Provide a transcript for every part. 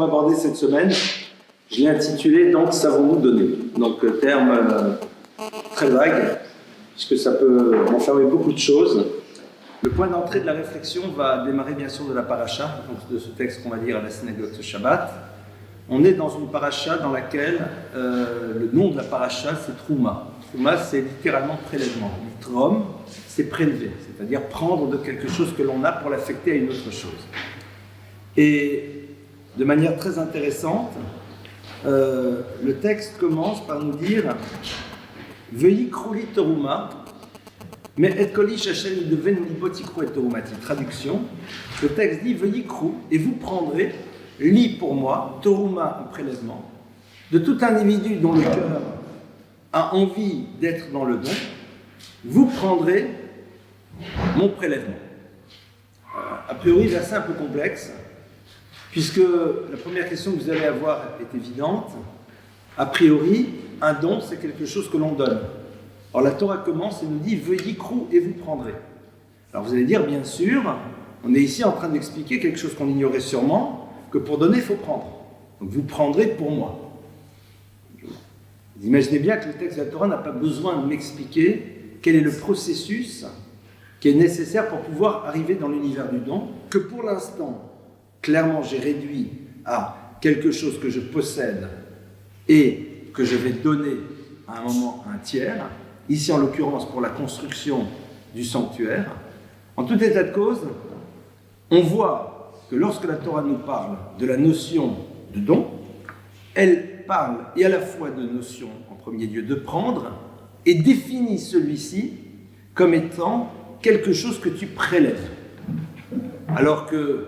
va aborder cette semaine, je l'ai intitulé donc Savons-nous donner. Donc terme très vague, puisque ça peut enfermer beaucoup de choses. Le point d'entrée de la réflexion va démarrer bien sûr de la paracha, donc de ce texte qu'on va lire à la synagogue ce Shabbat. On est dans une paracha dans laquelle le nom de la paracha c'est Trouma. Trouma c'est littéralement prélèvement. Litrom c'est prélever, c'est-à-dire prendre de quelque chose que l'on a pour l'affecter à une autre chose. Et de manière très intéressante, le texte commence par nous dire Veuillez krouli teruma, mais et koli shachem devenu libotikru et terumati. Traduction, le texte dit Veuillez krou, et vous prendrez, li pour moi, teruma, un prélèvement, de tout individu dont le cœur a envie d'être dans le don, vous prendrez mon prélèvement. A priori, verset un peu complexe, puisque la première question que vous allez avoir est évidente. A priori, un don, c'est quelque chose que l'on donne. Alors la Torah commence et nous dit « Veuillez krou et vous prendrez ». Alors vous allez dire, bien sûr, on est ici en train d'expliquer quelque chose qu'on ignorait sûrement, que pour donner, il faut prendre. Donc vous prendrez pour moi. Vous imaginez bien que le texte de la Torah n'a pas besoin de m'expliquer quel est le processus qui est nécessaire pour pouvoir arriver dans l'univers du don, que pour l'instant, clairement, j'ai réduit à quelque chose que je possède et que je vais donner à un moment à un tiers, ici en l'occurrence pour la construction du sanctuaire. En tout état de cause, on voit que lorsque la Torah nous parle de la notion de don, elle parle et à la fois de notion, en premier lieu, de prendre, et définit celui-ci comme étant quelque chose que tu prélèves. Alors que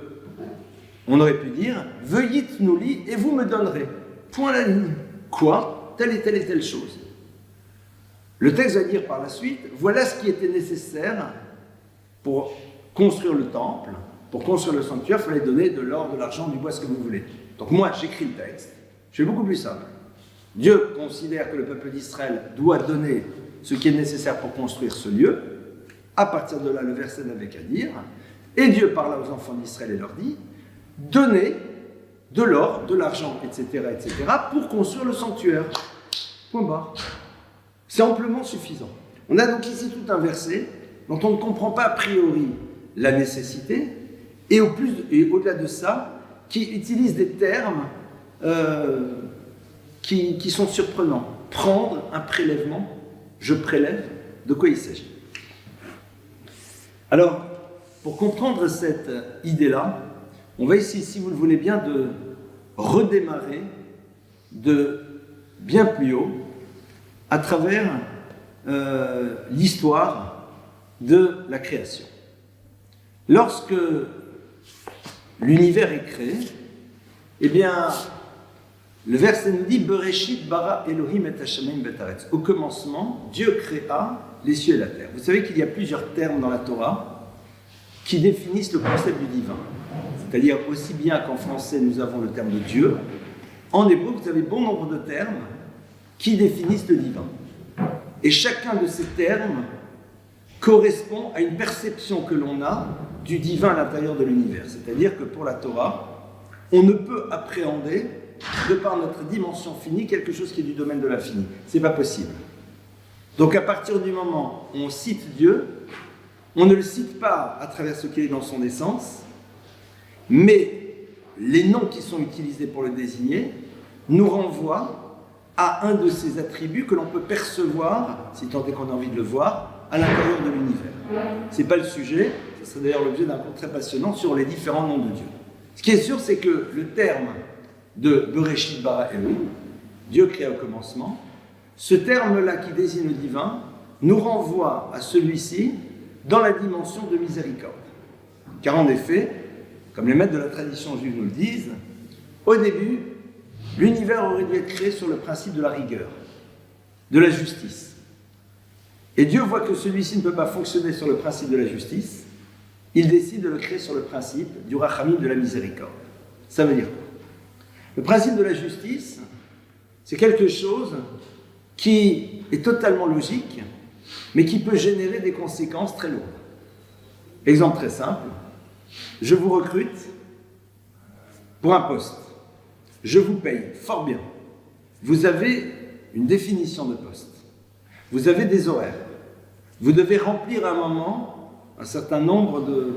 on aurait pu dire « Veuillez tnouli et vous me donnerez. » Point à la ligne. Quoi ? Telle et telle et telle chose. Le texte va dire par la suite « Voilà ce qui était nécessaire pour construire le temple, pour construire le sanctuaire, il fallait donner de l'or, de l'argent, du bois, ce que vous voulez. » Donc moi, j'écris le texte. Je fais beaucoup plus simple. Dieu considère que le peuple d'Israël doit donner ce qui est nécessaire pour construire ce lieu. À partir de là, le verset n'avait qu'à dire. Et Dieu parla aux enfants d'Israël et leur dit donnez de l'or, de l'argent, etc., pour construire le sanctuaire. Point barre. C'est amplement suffisant. On a donc ici tout un verset dont on ne comprend pas a priori la nécessité, et au-delà de ça, qui utilise des termes qui sont surprenants. Prendre un prélèvement, je prélève, de quoi il s'agit? Alors, pour comprendre cette idée-là, on va essayer, si vous le voulez bien, de redémarrer de bien plus haut à travers l'histoire de la création. Lorsque l'univers est créé, eh bien, le verset nous dit « Bereshit bara Elohim et hashamayim betaretz » Au commencement, Dieu créa les cieux et la terre. Vous savez qu'il y a plusieurs termes dans la Torah qui définissent le concept du divin. C'est-à-dire aussi bien qu'en français nous avons le terme de Dieu, en hébreu vous avez bon nombre de termes qui définissent le divin. Et chacun de ces termes correspond à une perception que l'on a du divin à l'intérieur de l'univers. C'est-à-dire que pour la Torah, on ne peut appréhender, de par notre dimension finie, quelque chose qui est du domaine de l'infini. C'est pas possible. Donc à partir du moment où on cite Dieu, on ne le cite pas à travers ce qui est dans son essence, mais les noms qui sont utilisés pour le désigner nous renvoient à un de ces attributs que l'on peut percevoir, si tant est qu'on a envie de le voir, à l'intérieur de l'univers. Ce n'est pas le sujet, ce serait d'ailleurs l'objet d'un cours très passionnant sur les différents noms de Dieu. Ce qui est sûr, c'est que le terme de Bereshit bara Elohim, Dieu créa au commencement, ce terme-là qui désigne le divin, nous renvoie à celui-ci dans la dimension de miséricorde. Car en effet, comme les maîtres de la tradition juive nous le disent, au début, l'univers aurait dû être créé sur le principe de la rigueur, de la justice. Et Dieu voit que celui-ci ne peut pas fonctionner sur le principe de la justice, il décide de le créer sur le principe du rachamim, de la miséricorde. Ça veut dire quoi? Le principe de la justice, c'est quelque chose qui est totalement logique, mais qui peut générer des conséquences très lourdes. Exemple très simple, je vous recrute pour un poste. je vous paye, fort bien. Vous avez une définition de poste. Vous avez des horaires. Vous devez remplir à un moment un certain nombre de...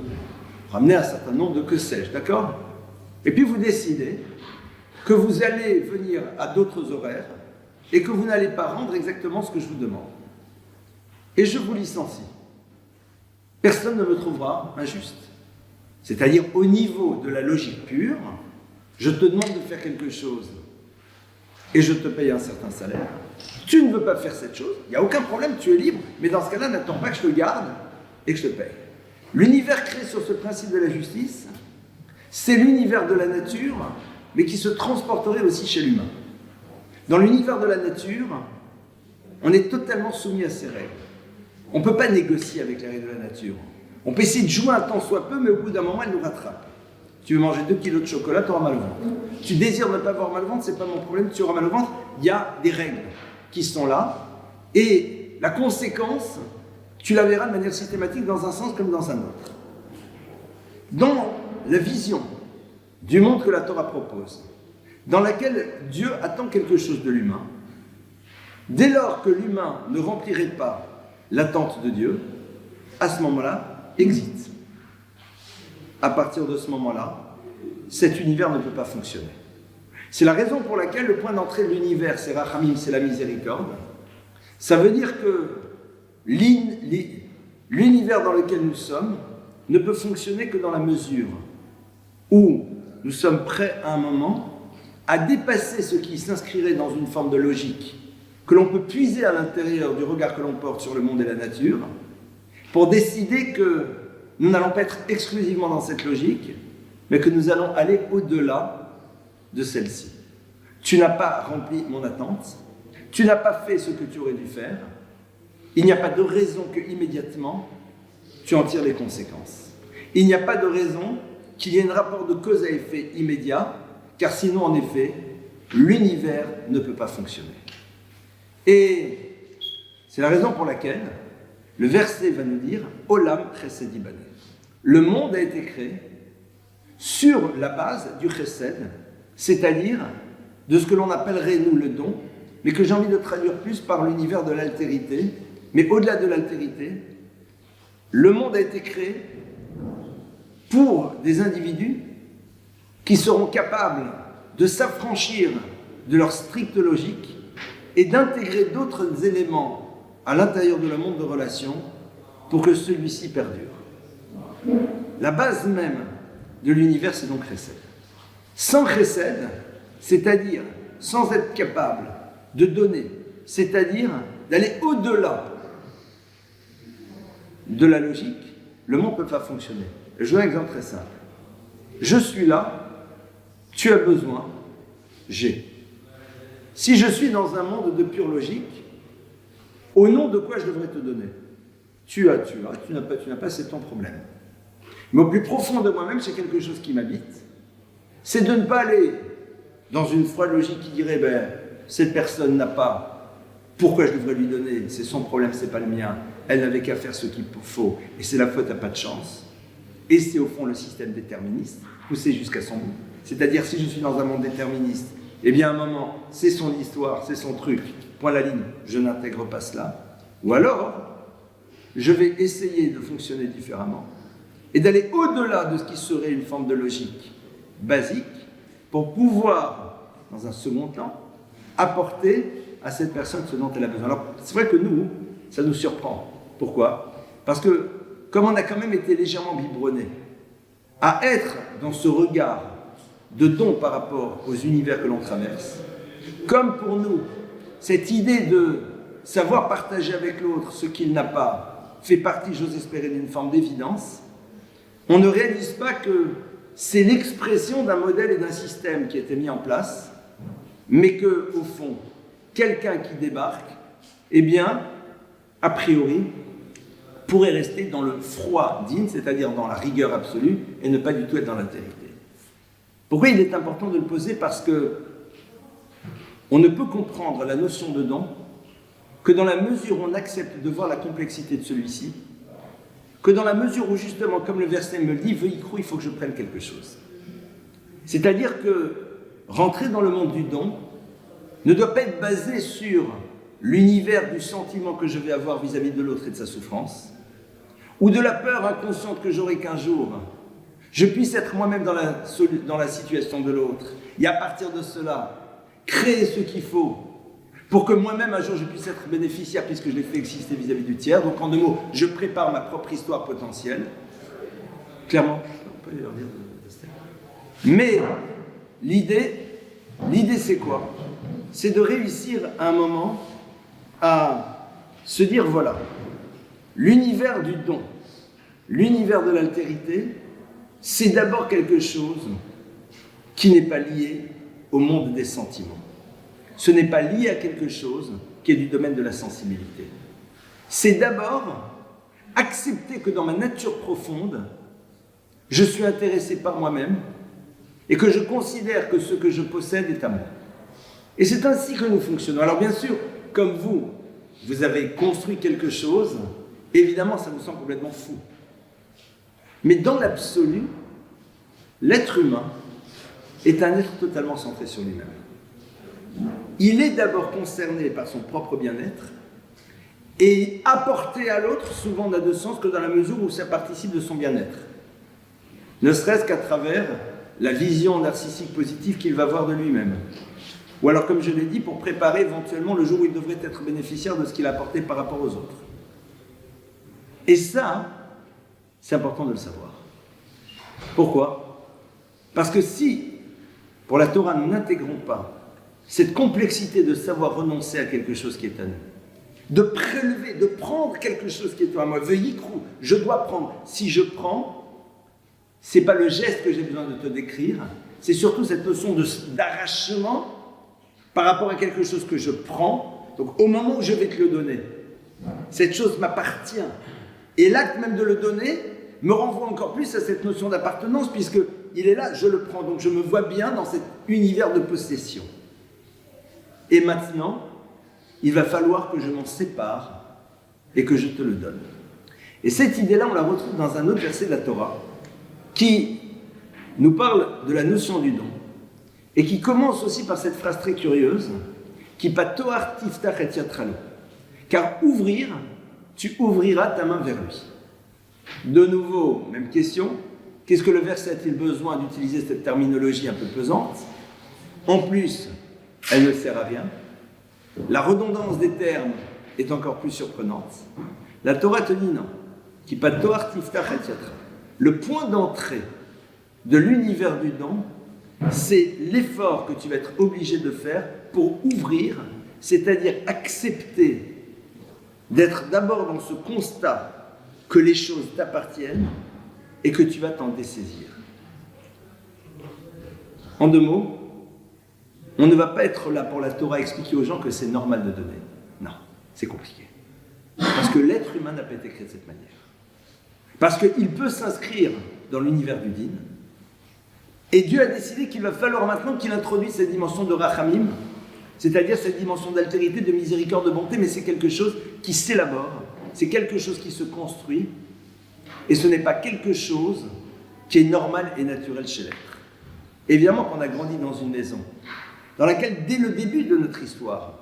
ramener un certain nombre de que sais-je, d'accord? Et puis vous décidez que vous allez venir à d'autres horaires et que vous n'allez pas rendre exactement ce que je vous demande. Et je vous licencie. Personne ne me trouvera injuste. C'est-à-dire, au niveau de la logique pure, je te demande de faire quelque chose et je te paye un certain salaire. Tu ne veux pas faire cette chose, il n'y a aucun problème, tu es libre, mais dans ce cas-là, n'attends pas que je te garde et que je te paye. L'univers créé sur ce principe de la justice, c'est l'univers de la nature, mais qui se transporterait aussi chez l'humain. Dans l'univers de la nature, on est totalement soumis à ces règles. On ne peut pas négocier avec les règles de la nature. On peut essayer de jouer un temps soit peu, mais au bout d'un moment, elle nous rattrape. Tu veux manger 2 kilos de chocolat, tu auras mal au ventre. Tu désires ne pas avoir mal au ventre, ce n'est pas mon problème, tu auras mal au ventre. Il y a des règles qui sont là, et la conséquence, tu la verras de manière systématique dans un sens comme dans un autre. Dans la vision du monde que la Torah propose, dans laquelle Dieu attend quelque chose de l'humain, dès lors que l'humain ne remplirait pas l'attente de Dieu, à ce moment-là, exit. À partir de ce moment-là, cet univers ne peut pas fonctionner. C'est la raison pour laquelle le point d'entrée de l'univers, c'est Rachamim, c'est la miséricorde. Ça veut dire que l'univers dans lequel nous sommes ne peut fonctionner que dans la mesure où nous sommes prêts à un moment à dépasser ce qui s'inscrirait dans une forme de logique que l'on peut puiser à l'intérieur du regard que l'on porte sur le monde et la nature, pour décider que nous n'allons pas être exclusivement dans cette logique, mais que nous allons aller au-delà de celle-ci. Tu n'as pas rempli mon attente, tu n'as pas fait ce que tu aurais dû faire, il n'y a pas de raison que immédiatement tu en tires les conséquences. Il n'y a pas de raison qu'il y ait un rapport de cause à effet immédiat, car sinon, en effet, l'univers ne peut pas fonctionner. Et c'est la raison pour laquelle le verset va nous dire « Olam chesed yibane ». Le monde a été créé sur la base du chesed, c'est-à-dire de ce que l'on appellerait, nous, le don, mais que j'ai envie de traduire plus par l'univers de l'altérité. Mais au-delà de l'altérité, le monde a été créé pour des individus qui seront capables de s'affranchir de leur stricte logique et d'intégrer d'autres éléments à l'intérieur de le monde de relations pour que celui-ci perdure. La base même de l'univers, c'est donc Chesed. Sans Chesed, c'est-à-dire sans être capable de donner, c'est-à-dire d'aller au-delà de la logique, le monde ne peut pas fonctionner. Je donne un exemple très simple. Je suis là, tu as besoin, j'ai. Si je suis dans un monde de pure logique, au nom de quoi je devrais te donner? Tu n'as pas, c'est ton problème. Mais au plus profond de moi-même, c'est quelque chose qui m'habite. C'est de ne pas aller dans une foi logique qui dirait, cette personne n'a pas, pourquoi je devrais lui donner? C'est son problème, c'est pas le mien. Elle n'avait qu'à faire ce qu'il faut, et c'est la faute à pas de chance. Et c'est au fond le système déterministe, poussé jusqu'à son bout. C'est-à-dire, si je suis dans un monde déterministe, eh bien à un moment, c'est son histoire, c'est son truc, point la ligne, je n'intègre pas cela. Ou alors, je vais essayer de fonctionner différemment et d'aller au-delà de ce qui serait une forme de logique basique pour pouvoir, dans un second temps, apporter à cette personne ce dont elle a besoin. Alors, c'est vrai que nous, ça nous surprend. Pourquoi? Parce que, comme on a quand même été légèrement biberonné à être dans ce regard de don par rapport aux univers que l'on traverse, comme pour nous, cette idée de savoir partager avec l'autre ce qu'il n'a pas fait partie, j'ose espérer, d'une forme d'évidence, on ne réalise pas que c'est l'expression d'un modèle et d'un système qui a été mis en place, mais que, au fond, quelqu'un qui débarque, eh bien, a priori, pourrait rester dans le froid digne, c'est-à-dire dans la rigueur absolue, et ne pas du tout être dans l'altérité. Pourquoi il est important de le poser? Parce que on ne peut comprendre la notion de don que dans la mesure où on accepte de voir la complexité de celui-ci, que dans la mesure où justement, comme le verset me le dit, veuille croire, il faut que je prenne quelque chose. C'est-à-dire que rentrer dans le monde du don ne doit pas être basé sur l'univers du sentiment que je vais avoir vis-à-vis de l'autre et de sa souffrance, ou de la peur inconsciente que j'aurai qu'un jour je puisse être moi-même dans la situation de l'autre, et à partir de cela, créer ce qu'il faut pour que moi-même un jour je puisse être bénéficiaire puisque je l'ai fait exister vis-à-vis du tiers. Donc en deux mots, je prépare ma propre histoire potentielle. Clairement, on peut leur dire de se taire. Mais l'idée c'est quoi? C'est de réussir à un moment à se dire voilà, l'univers du don, l'univers de l'altérité, c'est d'abord quelque chose qui n'est pas lié au monde des sentiments. Ce n'est pas lié à quelque chose qui est du domaine de la sensibilité. C'est d'abord accepter que dans ma nature profonde, je suis intéressé par moi-même et que je considère que ce que je possède est à moi. Et c'est ainsi que nous fonctionnons. Alors bien sûr, comme vous avez construit quelque chose, évidemment ça nous semble complètement fou. Mais dans l'absolu, l'être humain est un être totalement centré sur lui-même. Il est d'abord concerné par son propre bien-être et apporter à l'autre souvent n'a de sens que dans la mesure où ça participe de son bien-être. Ne serait-ce qu'à travers la vision narcissique positive qu'il va avoir de lui-même. Ou alors, comme je l'ai dit, pour préparer éventuellement le jour où il devrait être bénéficiaire de ce qu'il a apporté par rapport aux autres. Et ça, c'est important de le savoir. Pourquoi? Parce que si, pour la Torah, nous n'intégrons pas cette complexité de savoir renoncer à quelque chose qui est à nous, de prélever, de prendre quelque chose qui est à moi, veuillikrou, je dois prendre. Si je prends, c'est pas le geste que j'ai besoin de te décrire, c'est surtout cette notion d'arrachement par rapport à quelque chose que je prends. Donc au moment où je vais te le donner, cette chose m'appartient. Et l'acte même de le donner me renvoie encore plus à cette notion d'appartenance, puisqu'il est là, je le prends. Donc je me vois bien dans cet univers de possession. Et maintenant, il va falloir que je m'en sépare et que je te le donne. Et cette idée-là, on la retrouve dans un autre verset de la Torah qui nous parle de la notion du don et qui commence aussi par cette phrase très curieuse qui patoar tiftach et yatralo. Car ouvrir, tu ouvriras ta main vers lui. De nouveau, même question, qu'est-ce que le verset a-t-il besoin d'utiliser cette terminologie un peu pesante? En plus, elle ne sert à rien. La redondance des termes est encore plus surprenante. La Torah te dit non. Qui patoar tiftach et yatralo. Le point d'entrée de l'univers du don, c'est l'effort que tu vas être obligé de faire pour ouvrir, c'est-à-dire accepter d'être d'abord dans ce constat que les choses t'appartiennent et que tu vas t'en dessaisir. En deux mots, on ne va pas être là pour la Torah expliquer aux gens que c'est normal de donner. Non, c'est compliqué. Parce que l'être humain n'a pas été créé de cette manière. Parce qu'il peut s'inscrire dans l'univers du din. Et Dieu a décidé qu'il va falloir maintenant qu'il introduise cette dimension de rachamim, c'est-à-dire cette dimension d'altérité, de miséricorde, de bonté, mais c'est quelque chose qui s'élabore, c'est quelque chose qui se construit, et ce n'est pas quelque chose qui est normal et naturel chez l'être. Évidemment qu'on a grandi dans une maison dans laquelle, dès le début de notre histoire,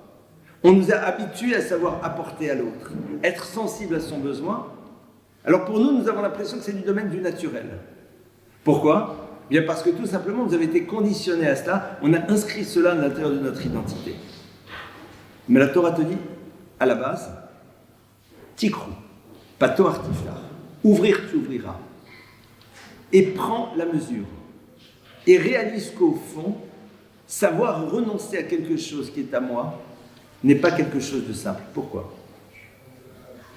on nous a habitués à savoir apporter à l'autre, être sensible à son besoin. Alors pour nous, nous avons l'impression que c'est du domaine du naturel. Pourquoi? Bien parce que tout simplement, nous avons été conditionnés à cela, on a inscrit cela à l'intérieur de notre identité. Mais la Torah te dit, à la base, tikrou, patoar tiftar, ouvrir tu ouvriras, et prends la mesure, et réalise qu'au fond, savoir renoncer à quelque chose qui est à moi n'est pas quelque chose de simple. Pourquoi?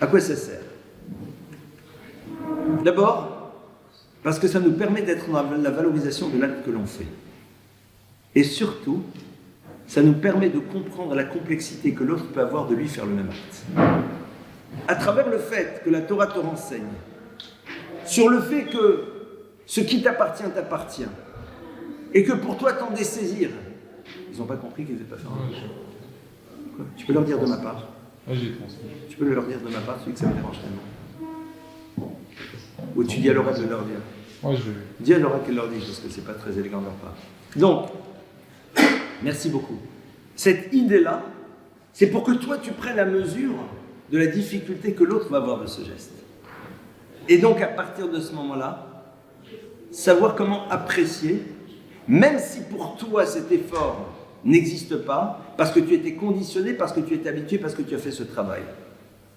À quoi ça sert? D'abord, parce que ça nous permet d'être dans la valorisation de l'acte que l'on fait. Et surtout, ça nous permet de comprendre la complexité que l'autre peut avoir de lui faire le même acte. À travers le fait que la Torah te renseigne sur le fait que ce qui t'appartient t'appartient et que pour toi t'en dessaisir, ils n'ont pas compris qu'ils ne devaient pas faire un Quoi? Tu peux leur dire de ma part. Tu peux leur dire de ma part, celui que ça me dérange tellement. Ou tu dis à Laura de leur dire. Dis à Laura qu'elle leur dise, parce que c'est pas très élégant de leur part. Donc, Merci beaucoup. Cette idée-là, c'est pour que toi, tu prennes la mesure de la difficulté que l'autre va avoir de ce geste. Et donc, à partir de ce moment-là, savoir comment apprécier, même si pour toi cet effort n'existe pas, parce que tu étais conditionné, parce que tu étais habitué, parce que tu as fait ce travail.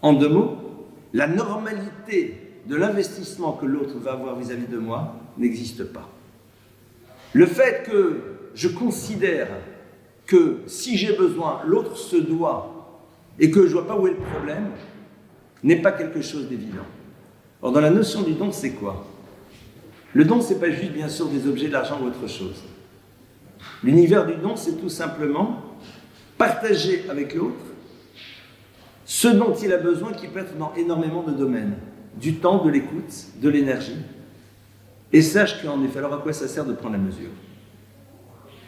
En 2 mots, la normalité de l'investissement que l'autre va avoir vis-à-vis de moi n'existe pas. Le fait que je considère que si j'ai besoin, l'autre se doit, et que je ne vois pas où est le problème, n'est pas quelque chose d'évident. Or, dans la notion du don, c'est quoi? Le don, ce n'est pas juste, bien sûr, des objets, de l'argent ou autre chose. L'univers du don, c'est tout simplement partager avec l'autre ce dont il a besoin, qui peut être dans énormément de domaines. Du temps, de l'écoute, de l'énergie. Et sache qu'en effet, alors à quoi ça sert de prendre la mesure?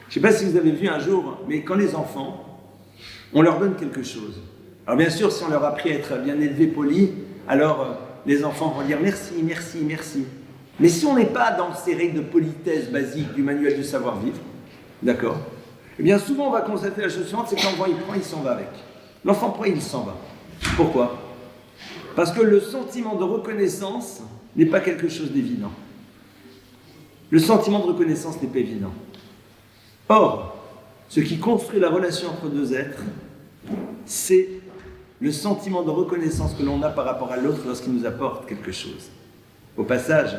Je ne sais pas si vous avez vu un jour, mais quand les enfants, on leur donne quelque chose. Alors bien sûr, si on leur a appris à être bien élevés, polis, alors les enfants vont dire merci, merci, merci. Mais si on n'est pas dans ces règles de politesse basiques du manuel du savoir-vivre, d'accord? Eh bien souvent on va constater la chose suivante, c'est que l'enfant il prend, il s'en va avec. L'enfant prend, il s'en va. Pourquoi? Parce que le sentiment de reconnaissance n'est pas quelque chose d'évident. Le sentiment de reconnaissance n'est pas évident. Or, ce qui construit la relation entre 2 êtres, c'est le sentiment de reconnaissance que l'on a par rapport à l'autre lorsqu'il nous apporte quelque chose. Au passage,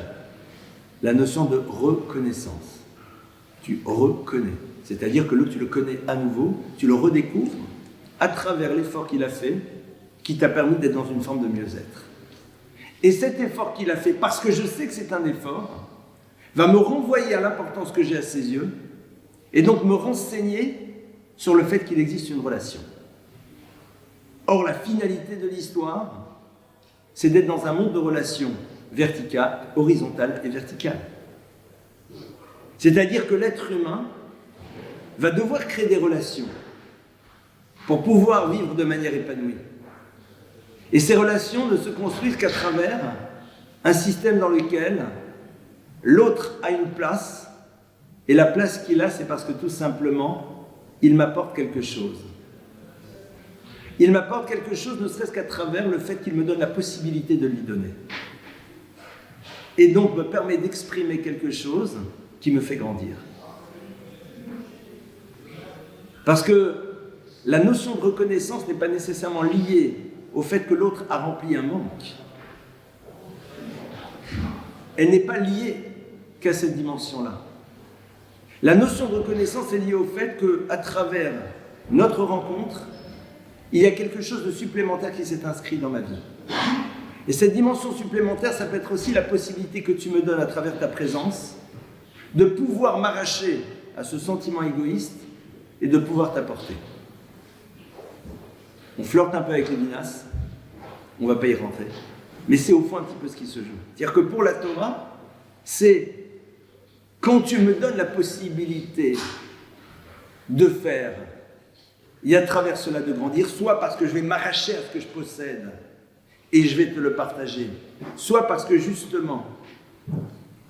la notion de reconnaissance. Tu reconnais. C'est-à-dire que l'autre, tu le connais à nouveau, tu le redécouvres à travers l'effort qu'il a fait, qui t'a permis d'être dans une forme de mieux-être. Et cet effort qu'il a fait, parce que je sais que c'est un effort, va me renvoyer à l'importance que j'ai à ses yeux, et donc me renseigner sur le fait qu'il existe une relation. Or, la finalité de l'histoire, c'est d'être dans un monde de relations verticales, horizontales et verticales. C'est-à-dire que l'être humain va devoir créer des relations pour pouvoir vivre de manière épanouie. Et ces relations ne se construisent qu'à travers un système dans lequel l'autre a une place, et la place qu'il a, c'est parce que tout simplement, il m'apporte quelque chose. Il m'apporte quelque chose, ne serait-ce qu'à travers le fait qu'il me donne la possibilité de lui donner. Et donc me permet d'exprimer quelque chose qui me fait grandir. Parce que la notion de reconnaissance n'est pas nécessairement liée au fait que l'autre a rempli un manque. Elle n'est pas liée qu'à cette dimension-là. La notion de reconnaissance est liée au fait qu'à travers notre rencontre, il y a quelque chose de supplémentaire qui s'est inscrit dans ma vie. Et cette dimension supplémentaire, ça peut être aussi la possibilité que tu me donnes à travers ta présence de pouvoir m'arracher à ce sentiment égoïste et de pouvoir t'apporter. On flirte un peu avec les Minas, on ne va pas y rentrer, mais c'est au fond un petit peu ce qui se joue. C'est-à-dire que pour la Torah, c'est quand tu me donnes la possibilité de faire, et à travers cela de grandir, soit parce que je vais m'arracher à ce que je possède et je vais te le partager, soit parce que justement,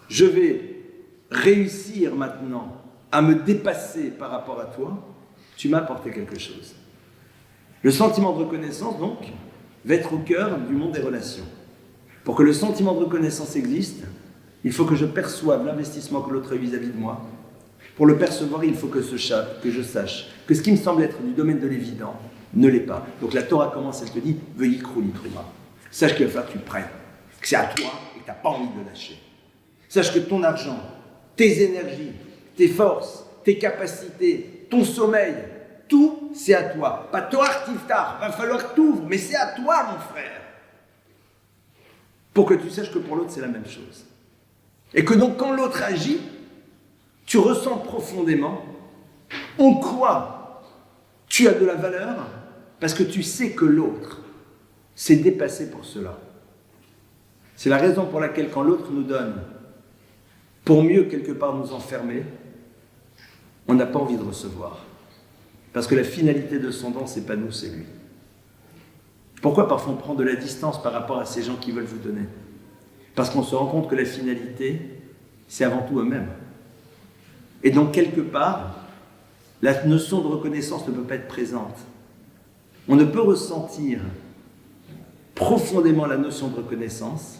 je vais réussir maintenant à me dépasser par rapport à toi, tu m'as apporté quelque chose. Le sentiment de reconnaissance, donc, va être au cœur du monde des relations. Pour que le sentiment de reconnaissance existe, il faut que je perçoive l'investissement que l'autre a vis-à-vis de moi. Pour le percevoir, il faut que je sache que ce qui me semble être du domaine de l'évident ne l'est pas. Donc la Torah commence, elle te dit « Veuillez crou l'itrima ». Sache qu'il va falloir que tu prennes, que c'est à toi et que tu n'as pas envie de lâcher. Sache que ton argent, tes énergies, tes forces, tes capacités, ton sommeil, tout, c'est à toi. Pas toi, Tiftar, va falloir que tu ouvres, mais c'est à toi, mon frère. Pour que tu saches que pour l'autre, c'est la même chose. Et que donc, quand l'autre agit, tu ressens profondément en quoi tu as de la valeur, parce que tu sais que l'autre s'est dépassé pour cela. C'est la raison pour laquelle, quand l'autre nous donne, pour mieux quelque part nous enfermer, on n'a pas envie de recevoir. Parce que la finalité de son don, c'est pas nous, c'est lui. Pourquoi parfois on prend de la distance par rapport à ces gens qui veulent vous donner? Parce qu'on se rend compte que la finalité, c'est avant tout eux-mêmes. Et donc, quelque part, la notion de reconnaissance ne peut pas être présente. On ne peut ressentir profondément la notion de reconnaissance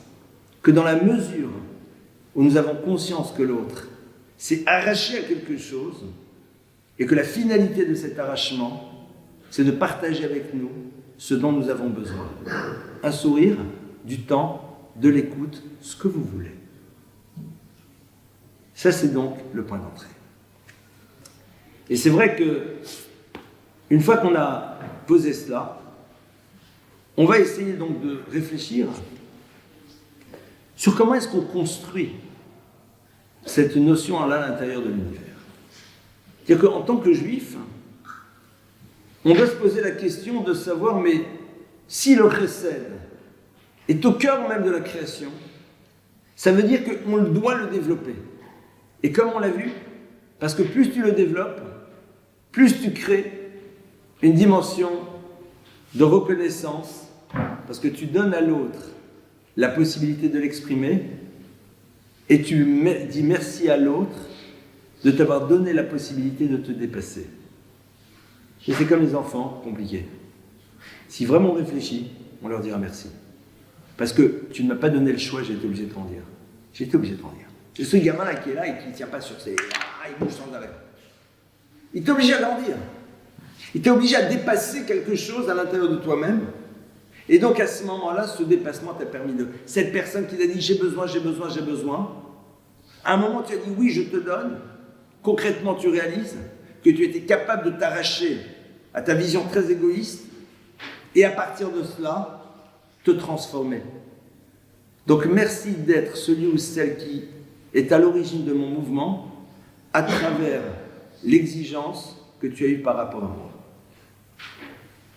que dans la mesure où nous avons conscience que l'autre s'est arraché à quelque chose et que la finalité de cet arrachement, c'est de partager avec nous ce dont nous avons besoin. Un sourire, du temps, de l'écoute, ce que vous voulez. Ça, c'est donc le point d'entrée. Et c'est vrai que, une fois qu'on a posé cela, on va essayer donc de réfléchir sur comment est-ce qu'on construit cette notion-là à l'intérieur de l'univers. C'est-à-dire qu'en tant que juif, on doit se poser la question de savoir, mais si le chesed est au cœur même de la création, ça veut dire qu'on doit le développer. Et comme on l'a vu, parce que plus tu le développes, plus tu crées une dimension de reconnaissance, parce que tu donnes à l'autre la possibilité de l'exprimer, et tu dis merci à l'autre de t'avoir donné la possibilité de te dépasser. Et c'est comme les enfants, compliqué. Si vraiment on réfléchit, on leur dira merci. Parce que tu ne m'as pas donné le choix, j'ai été obligé de grandir. J'ai été obligé de grandir. C'est ce gamin-là qui est là et qui ne tient pas sur ses... Ah, il bouge sans arrêt. Il t'est obligé à grandir. Il t'est obligé à dépasser quelque chose à l'intérieur de toi-même. Et donc à ce moment-là, ce dépassement t'a permis de... Cette personne qui t'a dit j'ai besoin, j'ai besoin, j'ai besoin. À un moment, tu as dit oui, je te donne. Concrètement, tu réalises que tu étais capable de t'arracher à ta vision très égoïste et à partir de cela, te transformer. Donc merci d'être celui ou celle qui est à l'origine de mon mouvement à travers l'exigence que tu as eue par rapport à moi.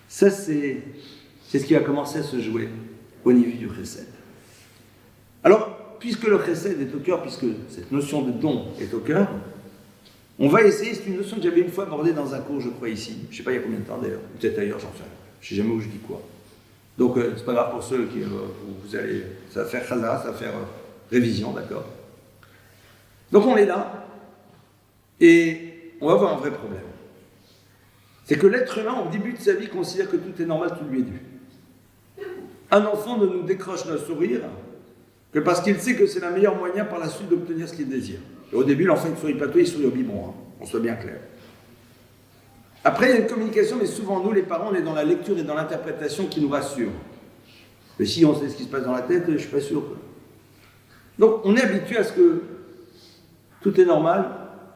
Ça, c'est ce qui va commencer à se jouer au niveau du chesed. Alors, puisque le chesed est au cœur, puisque cette notion de don est au cœur, on va essayer, c'est une notion que j'avais une fois abordée dans un cours, je crois, ici. Je ne sais pas il y a combien de temps d'ailleurs, peut-être ailleurs, j'en sais rien. Je ne sais jamais où je dis quoi. Donc, c'est pas grave pour ceux qui, vous allez, ça va faire chazara, ça va faire révision, d'accord. Donc on est là, et on va avoir un vrai problème. C'est que l'être humain, au début de sa vie, considère que tout est normal, tout lui est dû. Un enfant ne nous décroche le sourire que parce qu'il sait que c'est le meilleur moyen par la suite d'obtenir ce qu'il désire. Et au début, l'enfant ne sourit pas tout, il sourit au biberon, hein, on soit bien clair. Après, il y a une communication, mais souvent, nous, les parents, on est dans la lecture et dans l'interprétation qui nous rassure. Mais si on sait ce qui se passe dans la tête, je ne suis pas sûr. Donc, on est habitué à ce que tout est normal,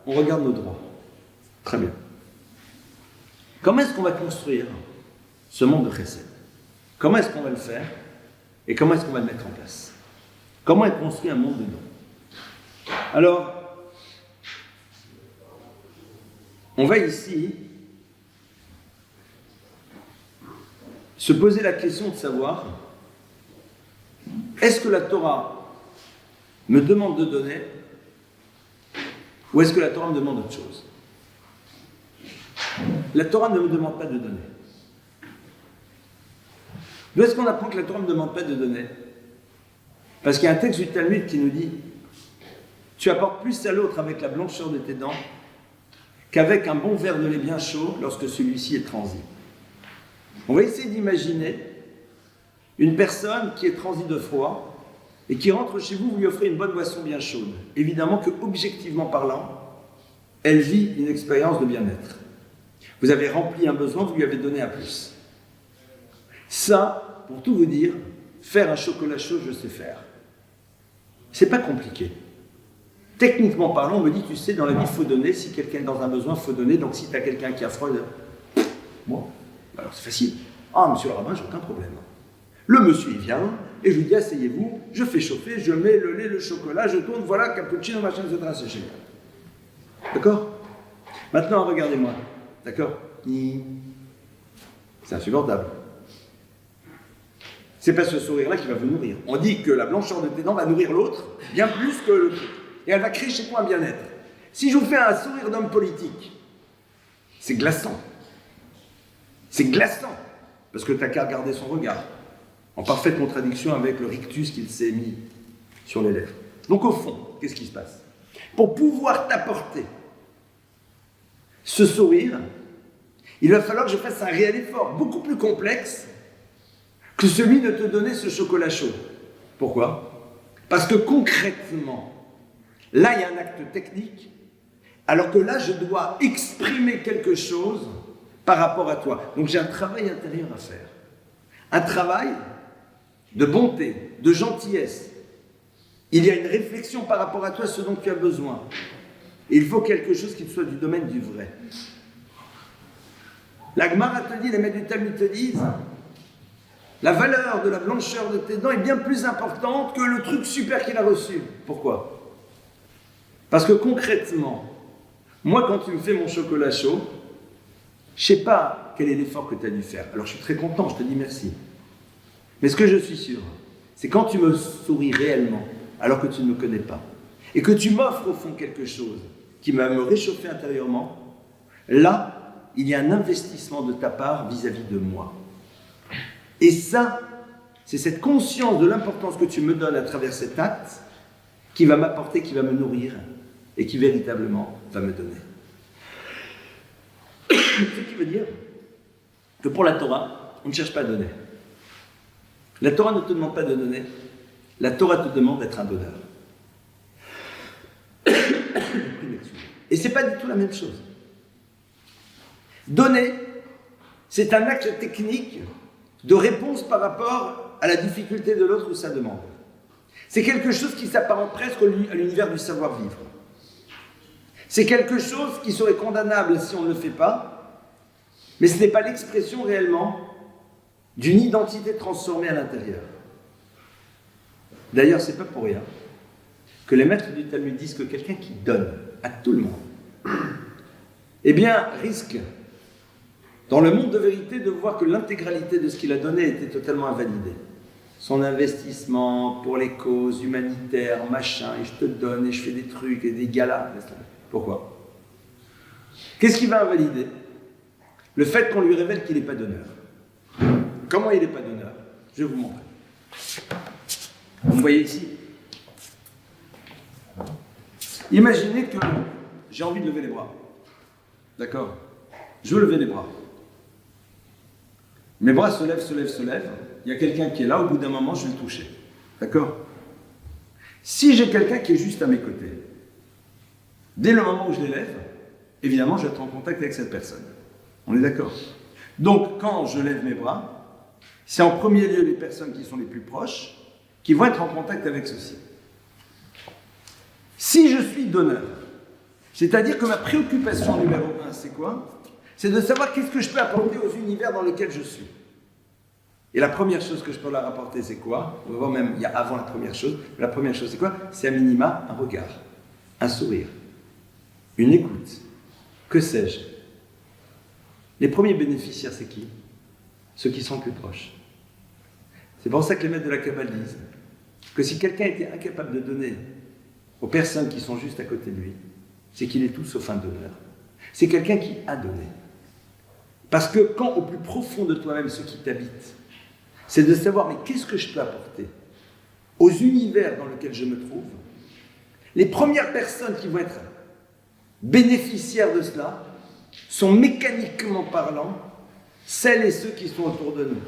on regarde nos droits. Très bien. Comment est-ce qu'on va construire ce monde de chesed? Comment est-ce qu'on va le faire? Et comment est-ce qu'on va le mettre en place? Comment est construit un monde de don? Alors, on va ici se poser la question de savoir, est-ce que la Torah me demande de donner ou est-ce que la Torah me demande autre chose? La Torah ne me demande pas de donner. D'où est-ce qu'on apprend que la Torah ne me demande pas de donner? Parce qu'il y a un texte du Talmud qui nous dit « Tu apportes plus à l'autre avec la blancheur de tes dents qu'avec un bon verre de lait bien chaud lorsque celui-ci est transi. » On va essayer d'imaginer une personne qui est transie de froid et qui rentre chez vous, vous lui offrez une bonne boisson bien chaude. Évidemment que, objectivement parlant, elle vit une expérience de bien-être. Vous avez rempli un besoin, vous lui avez donné un plus. Ça, pour tout vous dire, faire un chocolat chaud, je sais faire. C'est pas compliqué. Techniquement parlant, on me dit, tu sais, dans la vie, il faut donner. Si quelqu'un est dans un besoin, il faut donner. Donc si tu as quelqu'un qui a froid, bon, alors c'est facile. Ah, monsieur le rabbin, j'ai aucun problème. Le monsieur, il vient, et je lui dis, asseyez-vous, je fais chauffer, je mets le lait, le chocolat, je tourne, voilà, cappuccino, machin, etc. C'est génial. D'accord? Maintenant, regardez-moi. D'accord? C'est insupportable. C'est pas ce sourire-là qui va vous nourrir. On dit que la blancheur de tes dents va nourrir l'autre, bien plus que le truc. Et elle va créer chez toi un bien-être. Si je vous fais un sourire d'homme politique, c'est glaçant. C'est glaçant. Parce que tu n'as qu'à regarder son regard. En parfaite contradiction avec le rictus qu'il s'est mis sur les lèvres. Donc au fond, qu'est-ce qui se passe? Pour pouvoir t'apporter ce sourire, il va falloir que je fasse un réel effort, beaucoup plus complexe que celui de te donner ce chocolat chaud. Pourquoi? Parce que concrètement, là il y a un acte technique, alors que là je dois exprimer quelque chose par rapport à toi. Donc j'ai un travail intérieur à faire. Un travail de bonté, de gentillesse. Il y a une réflexion par rapport à toi, ce dont tu as besoin. Et il faut quelque chose qui soit du domaine du vrai. La Gemara te dit, les maîtres du Talmud te disent, la valeur de la blancheur de tes dents est bien plus importante que le truc super qu'il a reçu. Pourquoi? Parce que concrètement, moi quand tu me fais mon chocolat chaud, je ne sais pas quel est l'effort que tu as dû faire. Alors je suis très content, je te dis merci. Mais ce que je suis sûr, c'est quand tu me souris réellement, alors que tu ne me connais pas, et que tu m'offres au fond quelque chose qui va me réchauffer intérieurement, là, il y a un investissement de ta part vis-à-vis de moi. Et ça, c'est cette conscience de l'importance que tu me donnes à travers cet acte qui va m'apporter, qui va me nourrir et qui véritablement va me donner. Ce qui veut dire que pour la Torah, on ne cherche pas à donner. La Torah ne te demande pas de donner, la Torah te demande d'être un donneur. Et ce n'est pas du tout la même chose. Donner, c'est un acte technique de réponse par rapport à la difficulté de l'autre ou sa demande. C'est quelque chose qui s'apparente presque à l'univers du savoir-vivre. C'est quelque chose qui serait condamnable si on ne le fait pas, mais ce n'est pas l'expression réellement d'une identité transformée à l'intérieur. D'ailleurs, ce n'est pas pour rien que les maîtres du Talmud disent que quelqu'un qui donne à tout le monde, eh bien, risque, dans le monde de vérité, de voir que l'intégralité de ce qu'il a donné était totalement invalidée. Son investissement pour les causes humanitaires, machin, et je te donne, et je fais des trucs, et des galas. Pourquoi? Qu'est-ce qui va invalider? Le fait qu'on lui révèle qu'il n'est pas donneur. Comment il n'est pas donneur? Je vais vous montrer. Vous me voyez ici? Imaginez que j'ai envie de lever les bras. D'accord? Je veux lever les bras. Mes bras se lèvent, se lèvent, se lèvent. Il y a quelqu'un qui est là, au bout d'un moment, je vais le toucher. D'accord? Si j'ai quelqu'un qui est juste à mes côtés, dès le moment où je les lève, évidemment, je vais être en contact avec cette personne. On est d'accord? Donc, quand je lève mes bras, c'est en premier lieu les personnes qui sont les plus proches qui vont être en contact avec ceci. Si je suis donneur, c'est-à-dire que ma préoccupation numéro 1, c'est quoi? C'est de savoir qu'est-ce que je peux apporter aux univers dans lesquels je suis. Et la première chose que je peux leur apporter, c'est quoi? On va voir même, il y a avant la première chose. La première chose, c'est quoi? C'est à minima un regard, un sourire, une écoute. Que sais-je? Les premiers bénéficiaires, c'est qui? Ceux qui sont plus proches. C'est pour ça que les maîtres de la Kabbale disent que si quelqu'un était incapable de donner aux personnes qui sont juste à côté de lui, c'est qu'il est tout sauf un donneur. C'est quelqu'un qui a donné. Parce que quand au plus profond de toi-même, ce qui t'habite, c'est de savoir, mais qu'est-ce que je peux apporter aux univers dans lesquels je me trouve, les premières personnes qui vont être bénéficiaires de cela sont mécaniquement parlant celles et ceux qui sont autour de nous.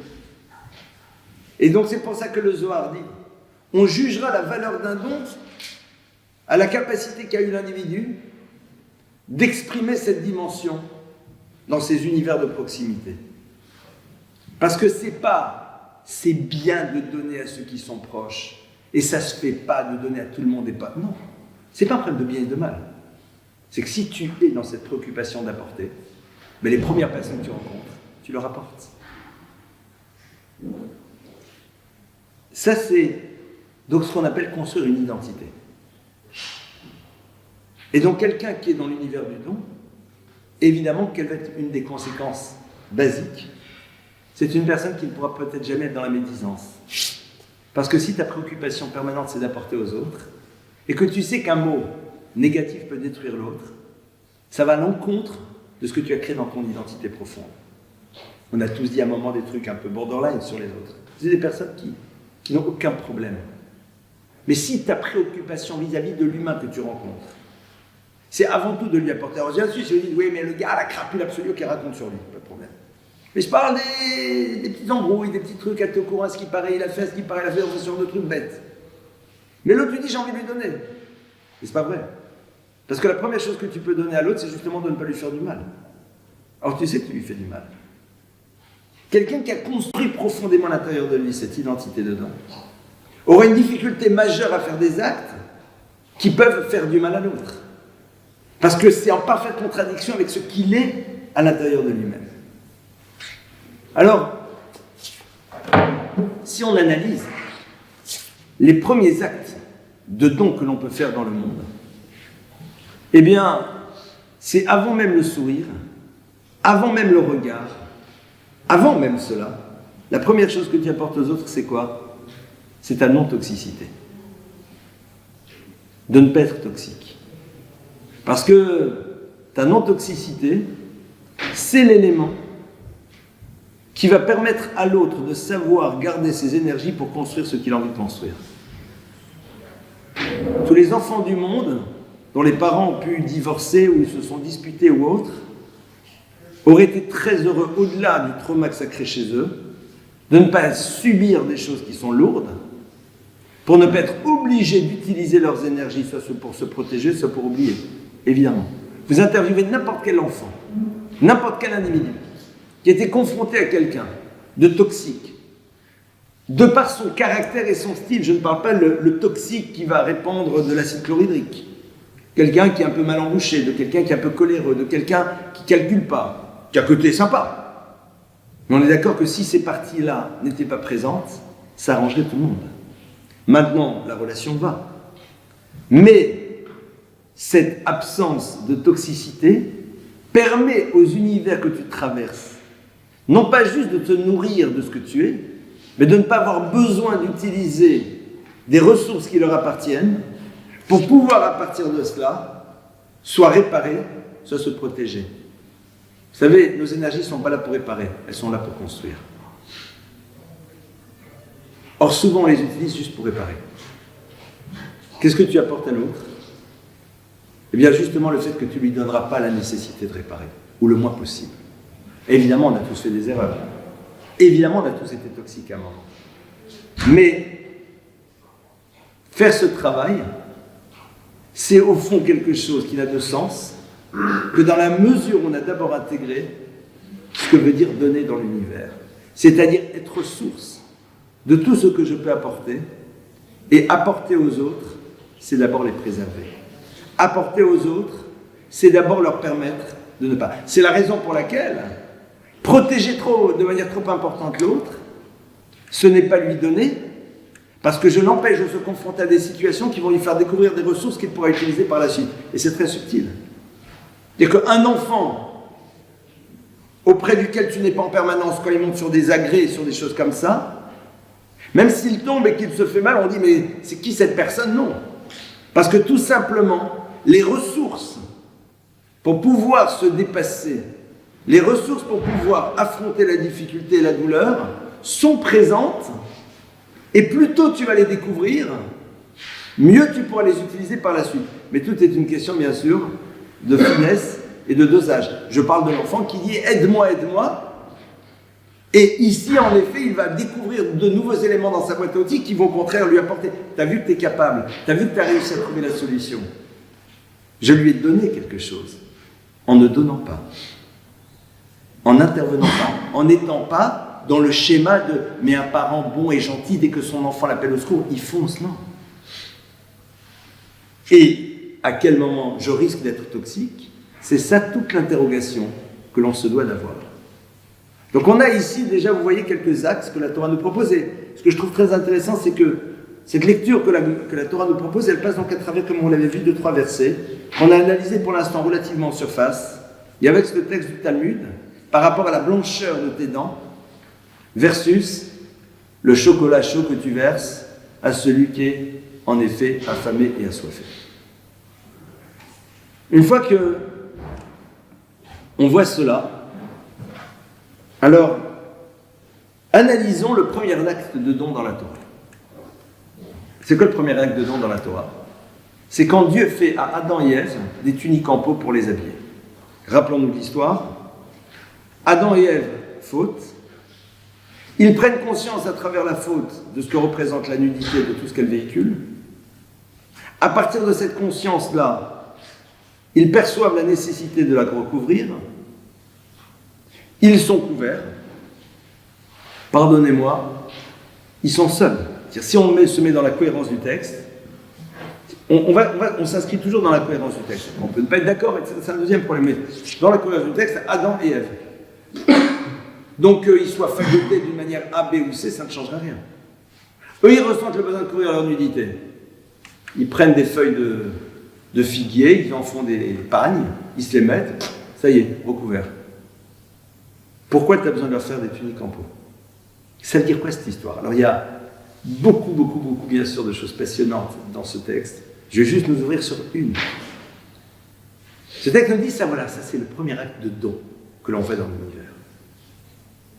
Et donc c'est pour ça que le Zohar dit, on jugera la valeur d'un don à la capacité qu'a eu l'individu d'exprimer cette dimension dans ses univers de proximité. Parce que c'est bien de donner à ceux qui sont proches, et ça se fait pas de donner à tout le monde et pas. Non, c'est pas un problème de bien et de mal. C'est que si tu es dans cette préoccupation d'apporter, mais les premières personnes que tu rencontres, tu leur apportes. Ça, c'est donc ce qu'on appelle construire une identité. Et donc, quelqu'un qui est dans l'univers du don, évidemment, quelle va être une des conséquences basiques? C'est une personne qui ne pourra peut-être jamais être dans la médisance. Parce que si ta préoccupation permanente, c'est d'apporter aux autres, et que tu sais qu'un mot négatif peut détruire l'autre, ça va à l'encontre de ce que tu as créé dans ton identité profonde. On a tous dit à un moment des trucs un peu borderline sur les autres. C'est des personnes qui n'ont aucun problème. Mais si ta préoccupation vis-à-vis de l'humain que tu rencontres, c'est avant tout de lui apporter. Alors, bien sûr, si vous dites, oui, mais le gars a la crapule absolue qu'il raconte sur lui, pas de problème. Mais je parle des petites embrouilles, des petits trucs, elle te au courant, ce qui paraît, il a fait, ce qui paraît, il a fait, ce genre de trucs bêtes. Mais l'autre lui dit, j'ai envie de lui donner. Et c'est pas vrai. Parce que la première chose que tu peux donner à l'autre, c'est justement de ne pas lui faire du mal. Alors tu sais que tu lui fais du mal. Quelqu'un qui a construit profondément à l'intérieur de lui cette identité dedans, aura une difficulté majeure à faire des actes qui peuvent faire du mal à l'autre. Parce que c'est en parfaite contradiction avec ce qu'il est à l'intérieur de lui-même. Alors, si on analyse les premiers actes de dons que l'on peut faire dans le monde, eh bien, c'est avant même le sourire, avant même le regard, avant même cela, la première chose que tu apportes aux autres, c'est quoi? C'est ta non-toxicité. De ne pas être toxique. Parce que ta non-toxicité, c'est l'élément qui va permettre à l'autre de savoir garder ses énergies pour construire ce qu'il a envie de construire. Tous les enfants du monde, dont les parents ont pu divorcer ou ils se sont disputés ou autre, auraient été très heureux, au-delà du trauma que ça crée chez eux, de ne pas subir des choses qui sont lourdes, pour ne pas être obligés d'utiliser leurs énergies, soit pour se protéger, soit pour oublier. Évidemment. Vous interviewez n'importe quel enfant, n'importe quel individu, qui a été confronté à quelqu'un de toxique, de par son caractère et son style. Je ne parle pas le toxique qui va répandre de l'acide chlorhydrique, quelqu'un qui est un peu mal embouché, de quelqu'un qui est un peu coléreux, de quelqu'un qui ne calcule pas, qui a côté sympa. Mais on est d'accord que si ces parties-là n'étaient pas présentes, ça arrangerait tout le monde. Maintenant, la relation va. Mais cette absence de toxicité permet aux univers que tu traverses, non pas juste de te nourrir de ce que tu es, mais de ne pas avoir besoin d'utiliser des ressources qui leur appartiennent pour pouvoir, à partir de cela, soit réparer, soit se protéger. Vous savez, nos énergies ne sont pas là pour réparer, elles sont là pour construire. Or, souvent, on les utilise juste pour réparer. Qu'est-ce que tu apportes à l'autre? Eh bien, justement, le fait que tu ne lui donneras pas la nécessité de réparer, ou le moins possible. Évidemment, on a tous fait des erreurs. Évidemment, on a tous été toxiques à un moment. Mais faire ce travail, c'est au fond quelque chose qui n'a de sens que dans la mesure où on a d'abord intégré ce que veut dire donner dans l'univers. C'est-à-dire être source de tout ce que je peux apporter, et apporter aux autres, c'est d'abord les préserver. Apporter aux autres, c'est d'abord leur permettre de ne pas. C'est la raison pour laquelle protéger de manière trop importante l'autre, ce n'est pas lui donner, parce que je l'empêche de se confronter à des situations qui vont lui faire découvrir des ressources qu'il pourra utiliser par la suite. Et c'est très subtil. C'est-à-dire qu'un enfant auprès duquel tu n'es pas en permanence, quand il monte sur des agrès, sur des choses comme ça, même s'il tombe et qu'il se fait mal, on dit mais c'est qui cette personne? Non. Parce que tout simplement, les ressources pour pouvoir se dépasser, les ressources pour pouvoir affronter la difficulté et la douleur sont présentes, et plus tôt tu vas les découvrir, mieux tu pourras les utiliser par la suite. Mais tout est une question, bien sûr, de finesse et de dosage. Je parle de l'enfant qui dit « aide-moi, aide-moi ». Et ici, en effet, il va découvrir de nouveaux éléments dans sa boîte à outils qui vont au contraire lui apporter. Tu as vu que tu es capable, tu as vu que tu as réussi à trouver la solution. Je lui ai donné quelque chose, en ne donnant pas, en n'intervenant pas, en n'étant pas dans le schéma de « mais un parent bon et gentil, dès que son enfant l'appelle au secours, il fonce », non. Et à quel moment je risque d'être toxique? C'est ça toute l'interrogation que l'on se doit d'avoir. Donc on a ici déjà, vous voyez, quelques axes que la Torah nous propose. Et ce que je trouve très intéressant, c'est que cette lecture que la Torah nous propose, elle passe donc à travers, comme on l'avait vu, 2-3 versets, qu'on a analysé pour l'instant relativement en surface, et avec ce texte du Talmud, par rapport à la blancheur de tes dents, versus le chocolat chaud que tu verses à celui qui est en effet affamé et assoiffé. Une fois que on voit cela, alors, analysons le premier acte de don dans la Torah. C'est quoi le premier acte de don dans la Torah? c'est quand Dieu fait à Adam et Ève des tuniques en peau pour les habiller. Rappelons-nous l'histoire. Adam et Ève, faute. Ils prennent conscience à travers la faute de ce que représente la nudité et de tout ce qu'elle véhicule. À partir de cette conscience-là, ils perçoivent la nécessité de la recouvrir. Ils sont couverts. Pardonnez-moi, ils sont seuls. C'est-à-dire, si on se met dans la cohérence du texte, on s'inscrit toujours dans la cohérence du texte. On peut ne pas être d'accord, c'est un deuxième problème. Mais dans la cohérence du texte, Adam et Ève. Donc, qu'ils soient fagotés d'une manière A, B ou C, ça ne changera rien. Eux, ils ressentent le besoin de couvrir leur nudité. Ils prennent des feuilles de figuier, ils en font des pagnes, ils se les mettent, ça y est, recouvert. Pourquoi tu as besoin de leur faire des tuniques en peau? Ça veut dire quoi cette histoire? Alors, il y a beaucoup, bien sûr, de choses passionnantes dans ce texte. Je vais juste nous ouvrir sur une. Ce texte nous dit ça, voilà, ça c'est le premier acte de don que l'on fait dans l'univers.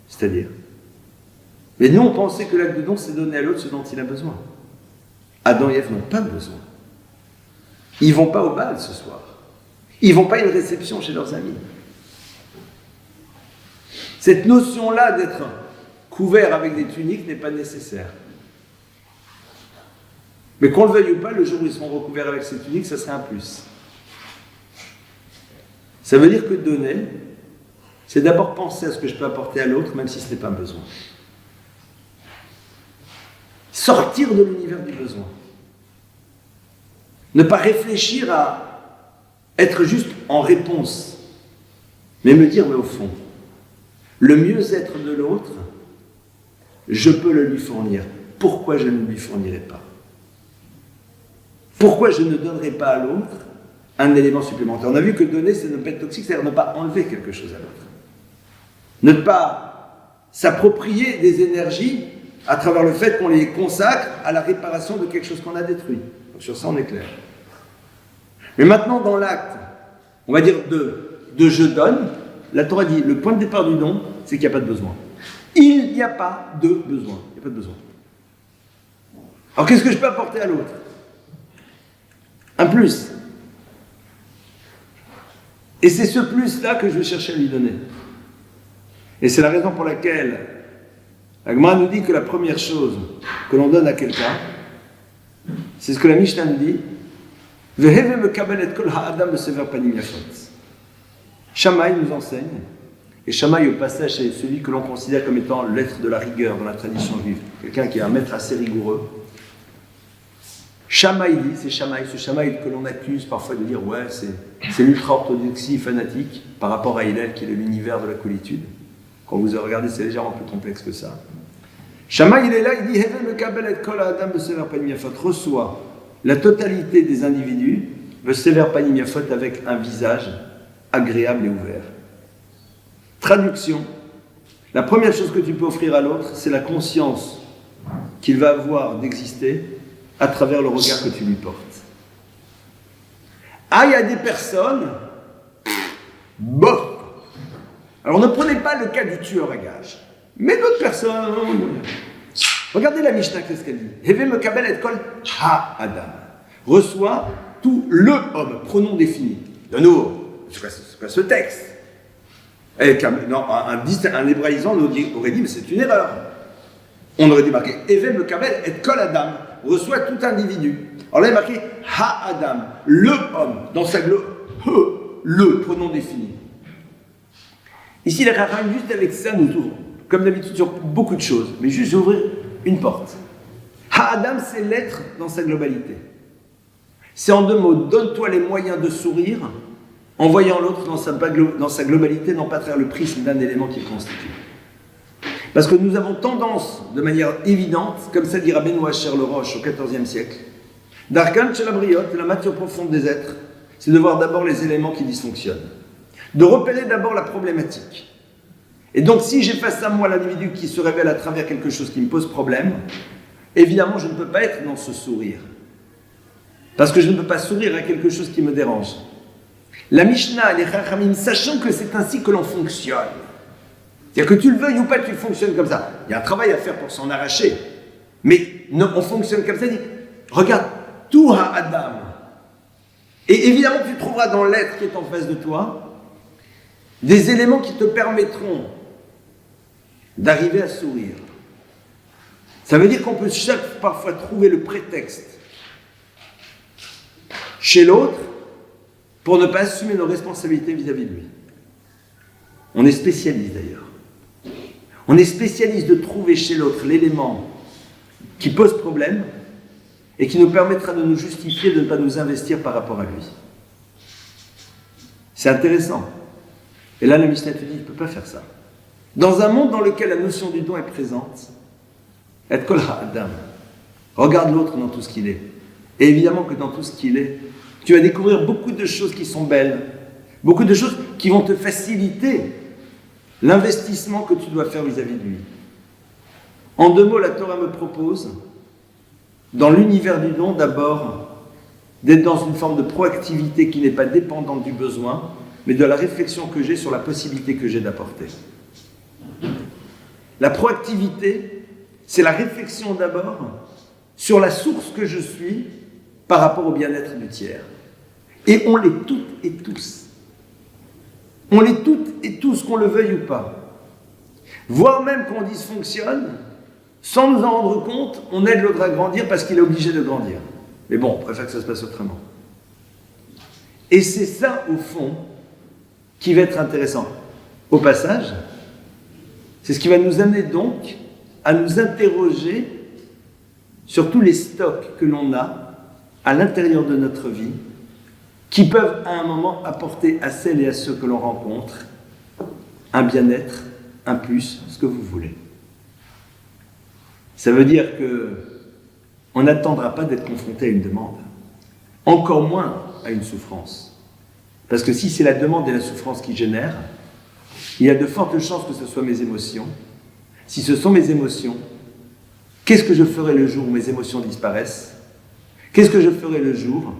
C'est-à-dire, mais nous on pensait que l'acte de don c'est donner à l'autre ce dont il a besoin. Adam et Ève n'ont pas besoin. Ils ne vont pas au bal ce soir. Ils ne vont pas à une réception chez leurs amis. Cette notion-là d'être couvert avec des tuniques n'est pas nécessaire. Mais qu'on le veuille ou pas, le jour où ils seront recouverts avec ces tuniques, ça serait un plus. Ça veut dire que donner, c'est d'abord penser à ce que je peux apporter à l'autre, même si ce n'est pas un besoin. Sortir de l'univers du besoin. Ne pas réfléchir à être juste en réponse, mais me dire, mais au fond, le mieux-être de l'autre, je peux le lui fournir. Pourquoi je ne lui fournirai pas? Pourquoi je ne donnerai pas à l'autre un élément supplémentaire? On a vu que donner, c'est ne pas être toxique, c'est-à-dire ne pas enlever quelque chose à l'autre. Ne pas s'approprier des énergies à travers le fait qu'on les consacre à la réparation de quelque chose qu'on a détruit. Donc sur ça, on est clair. Mais maintenant, dans l'acte, on va dire de je donne, la Torah dit, le point de départ du don, c'est qu'il n'y a pas de besoin. Il n'y a pas de besoin. Il n'y a pas de besoin. Alors qu'est-ce que je peux apporter à l'autre? Un plus. Et c'est ce plus-là que je vais chercher à lui donner. Et c'est la raison pour laquelle la Gemara nous dit que la première chose que l'on donne à quelqu'un, c'est ce que la Mishnah nous dit. Shammai nous enseigne, et Shammai au passage c'est celui que l'on considère comme étant l'être de la rigueur dans la tradition juive, quelqu'un qui est un maître assez rigoureux. Shammai dit, c'est Shammai, ce Shammai que l'on accuse parfois de dire ouais c'est l'ultra-orthodoxie fanatique par rapport à Hillel qui est l'univers de la coolitude. Quand vous regardez, c'est légèrement plus complexe que ça. Shammai il est là, il dit reçoit la totalité des individus, le sévère panimiafot avec un visage agréable et ouvert. Traduction, la première chose que tu peux offrir à l'autre, c'est la conscience qu'il va avoir d'exister à travers le regard que tu lui portes. Ah, il y a des personnes, bof. Alors ne prenez pas le cas du tueur à gages, mais d'autres personnes. Regardez la Mishnah, qu'est-ce qu'elle dit? Heve mekabel et kol ha-adam. Reçoit tout le homme, pronom défini. De nouveau, c'est quoi ce texte? Non, un hébraïsant aurait dit, mais c'est une erreur. On aurait dit marqué, Heve mekabel et kol adam. Reçoit tout individu. Alors là, il est marqué ha-adam, le homme, dans sa le pronom défini. Ici, la Chachamim, juste avec ça, nous ouvrent, comme d'habitude, sur beaucoup de choses, mais juste ouvrir une porte. Ha-Adam, c'est l'être dans sa globalité. C'est en deux mots, donne-toi les moyens de sourire en voyant l'autre dans sa globalité, non pas à travers le prisme d'un élément qu'il constitue. Parce que nous avons tendance, de manière évidente, comme ça dit Rabbeinu Asher le Roche au XIVe siècle, d'Arkan Shelabriot, la matière profonde des êtres, c'est de voir d'abord les éléments qui dysfonctionnent. De repérer d'abord la problématique. Et donc, si j'ai face à moi l'individu qui se révèle à travers quelque chose qui me pose problème, évidemment, je ne peux pas être dans ce sourire. Parce que je ne peux pas sourire à quelque chose qui me dérange. La Mishnah, les Chachamim, sachant que c'est ainsi que l'on fonctionne, c'est-à-dire que tu le veuilles ou pas, tu fonctionnes comme ça. Il y a un travail à faire pour s'en arracher. Mais non, on fonctionne comme ça, dit, regarde, tout ha-adam, Et évidemment, tu trouveras dans l'être qui est en face de toi des éléments qui te permettront d'arriver à sourire. Ça veut dire qu'on peut parfois trouver le prétexte chez l'autre pour ne pas assumer nos responsabilités vis-à-vis de lui. On est spécialiste d'ailleurs. On est spécialiste de trouver chez l'autre l'élément qui pose problème et qui nous permettra de nous justifier de ne pas nous investir par rapport à lui. C'est intéressant. Et là, le Mishnah te dit, il ne peut pas faire ça. Dans un monde dans lequel la notion du don est présente, et kol ha'adam, regarde l'autre dans tout ce qu'il est. Et évidemment que dans tout ce qu'il est, tu vas découvrir beaucoup de choses qui sont belles, beaucoup de choses qui vont te faciliter l'investissement que tu dois faire vis-à-vis de lui. En 2 mots, la Torah me propose, dans l'univers du don, d'abord, d'être dans une forme de proactivité qui n'est pas dépendante du besoin, mais de la réflexion que j'ai sur la possibilité que j'ai d'apporter. La proactivité, c'est la réflexion d'abord sur la source que je suis par rapport au bien-être du tiers. Et on l'est toutes et tous. On l'est toutes et tous, qu'on le veuille ou pas. Voire même qu'on dysfonctionne, sans nous en rendre compte, on aide l'autre à grandir parce qu'il est obligé de grandir. Mais bon, on préfère que ça se passe autrement. Et c'est ça, au fond, qui va être intéressant. Au passage, c'est ce qui va nous amener donc à nous interroger sur tous les stocks que l'on a à l'intérieur de notre vie qui peuvent à un moment apporter à celles et à ceux que l'on rencontre un bien-être, un plus, ce que vous voulez. Ça veut dire qu'on n'attendra pas d'être confronté à une demande, encore moins à une souffrance. Parce que si c'est la demande et la souffrance qui génèrent, il y a de fortes chances que ce soit mes émotions. Si ce sont mes émotions, qu'est-ce que je ferai le jour où mes émotions disparaissent? Qu'est-ce que je ferai le jour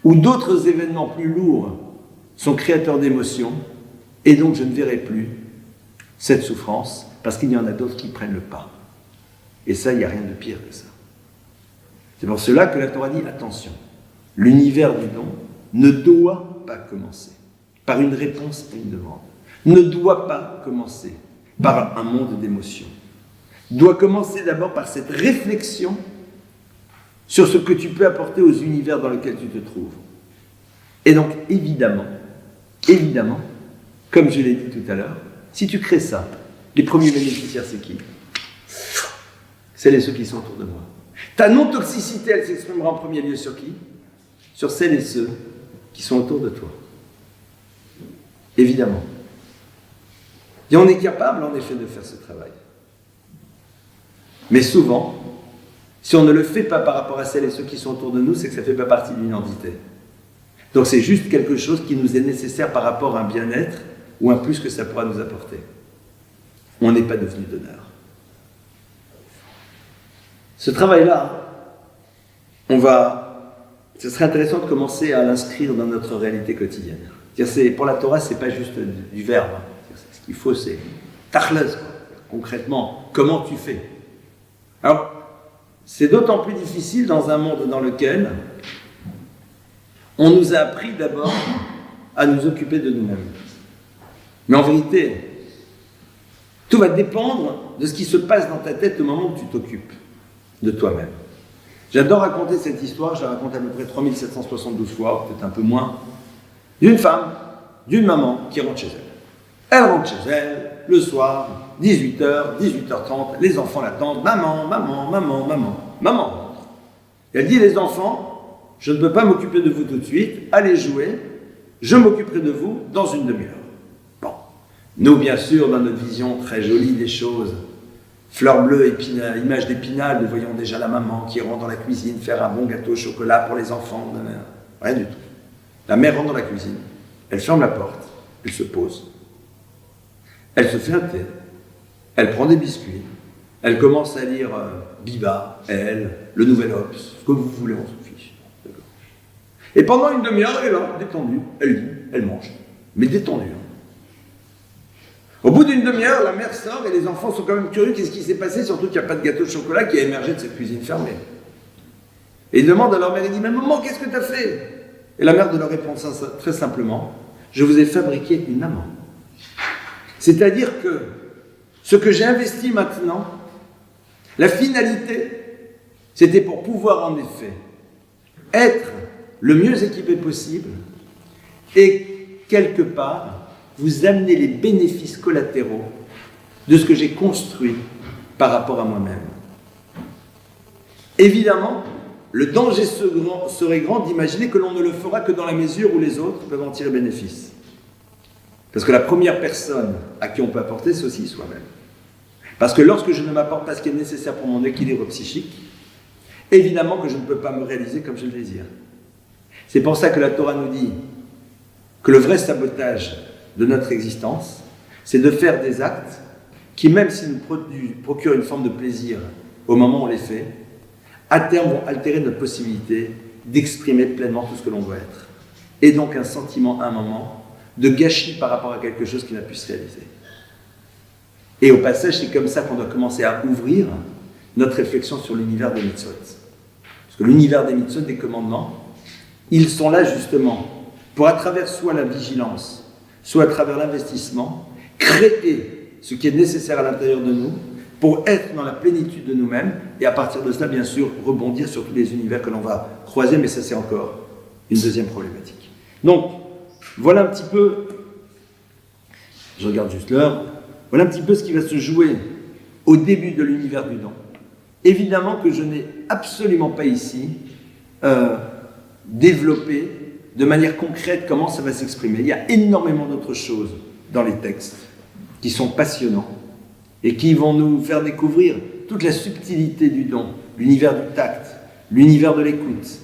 où d'autres événements plus lourds sont créateurs d'émotions et donc je ne verrai plus cette souffrance parce qu'il y en a d'autres qui prennent le pas. Et ça, il n'y a rien de pire que ça. C'est pour cela que la Torah dit, attention, l'univers du don ne doit pas commencer par une réponse à une demande, ne doit pas commencer par un monde d'émotions, doit commencer d'abord par cette réflexion sur ce que tu peux apporter aux univers dans lesquels tu te trouves. Et donc, évidemment, comme je l'ai dit tout à l'heure, si tu crées ça, les premiers bénéficiaires, c'est qui? Celles et ceux qui sont autour de moi. Ta non-toxicité, elle s'exprimera en premier lieu sur qui? Sur celles et ceux qui sont autour de toi. Évidemment. Et on est capable, en effet, de faire ce travail. Mais souvent, si on ne le fait pas par rapport à celles et ceux qui sont autour de nous, c'est que ça ne fait pas partie d'une identité. Donc c'est juste quelque chose qui nous est nécessaire par rapport à un bien-être ou un plus que ça pourra nous apporter. On n'est pas devenu donneur. Ce travail-là, ce serait intéressant de commencer à l'inscrire dans notre réalité quotidienne. Pour la Torah, ce n'est pas juste du verbe. Ce qu'il faut, c'est tachlez, concrètement, comment tu fais. Alors, c'est d'autant plus difficile dans un monde dans lequel on nous a appris d'abord à nous occuper de nous-mêmes. Mais en vérité, tout va dépendre de ce qui se passe dans ta tête au moment où tu t'occupes de toi-même. J'adore raconter cette histoire, je la raconte à peu près 3772 fois, peut-être un peu moins, d'une femme, d'une maman qui rentre chez elle. Elle rentre chez elle, le soir, 18h, 18h30, les enfants l'attendent, maman, maman, maman, maman, maman rentre. Et elle dit, les enfants, je ne peux pas m'occuper de vous tout de suite, allez jouer, je m'occuperai de vous dans une demi-heure. Bon, nous bien sûr, dans notre vision très jolie des choses, fleurs bleues, image d'épinal, nous voyons déjà la maman qui rentre dans la cuisine faire un bon gâteau au chocolat pour les enfants. Rien du tout. La mère rentre dans la cuisine, elle ferme la porte, elle se pose, elle se fait un thé, elle prend des biscuits, elle commence à lire Biba, Elle, Le Nouvel Obs, ce que vous voulez, on se fiche. Et pendant une demi-heure, elle est là, détendue, elle lit, elle mange, mais détendue. Au bout d'une demi-heure, la mère sort et les enfants sont quand même curieux. Qu'est-ce qui s'est passé? Surtout qu'il n'y a pas de gâteau de chocolat qui a émergé de cette cuisine fermée. Et ils demandent à leur mère, il dit, mais maman, qu'est-ce que tu as fait? Et la mère de leur répond très simplement, je vous ai fabriqué une maman. C'est-à-dire que ce que j'ai investi maintenant, la finalité, c'était pour pouvoir en effet être le mieux équipé possible et quelque part vous amener les bénéfices collatéraux de ce que j'ai construit par rapport à moi-même. Évidemment, le danger serait grand d'imaginer que l'on ne le fera que dans la mesure où les autres peuvent en tirer bénéfice. Parce que la première personne à qui on peut apporter, c'est aussi soi-même. Parce que lorsque je ne m'apporte pas ce qui est nécessaire pour mon équilibre psychique, évidemment que je ne peux pas me réaliser comme je le désire. C'est pour ça que la Torah nous dit que le vrai sabotage de notre existence, c'est de faire des actes qui, même s'ils nous procurent une forme de plaisir au moment où on les fait, à terme vont altérer notre possibilité d'exprimer pleinement tout ce que l'on doit être. Et donc un sentiment, à un moment, de gâchis par rapport à quelque chose qui n'a pu se réaliser. Et au passage, c'est comme ça qu'on doit commencer à ouvrir notre réflexion sur l'univers des mitzvot. Parce que l'univers des mitzvot, des commandements, ils sont là justement pour, à travers soit la vigilance, soit à travers l'investissement, créer ce qui est nécessaire à l'intérieur de nous pour être dans la plénitude de nous-mêmes et à partir de cela, bien sûr, rebondir sur tous les univers que l'on va croiser, mais ça c'est encore une deuxième problématique. Donc, voilà un petit peu, je regarde juste l'heure, voilà un petit peu ce qui va se jouer au début de l'univers du don. Évidemment que je n'ai absolument pas ici développé de manière concrète comment ça va s'exprimer. Il y a énormément d'autres choses dans les textes qui sont passionnants et qui vont nous faire découvrir toute la subtilité du don, l'univers du tact, l'univers de l'écoute,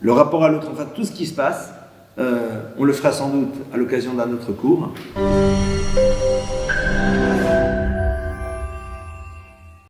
le rapport à l'autre, enfin tout ce qui se passe. On le fera sans doute à l'occasion d'un autre cours.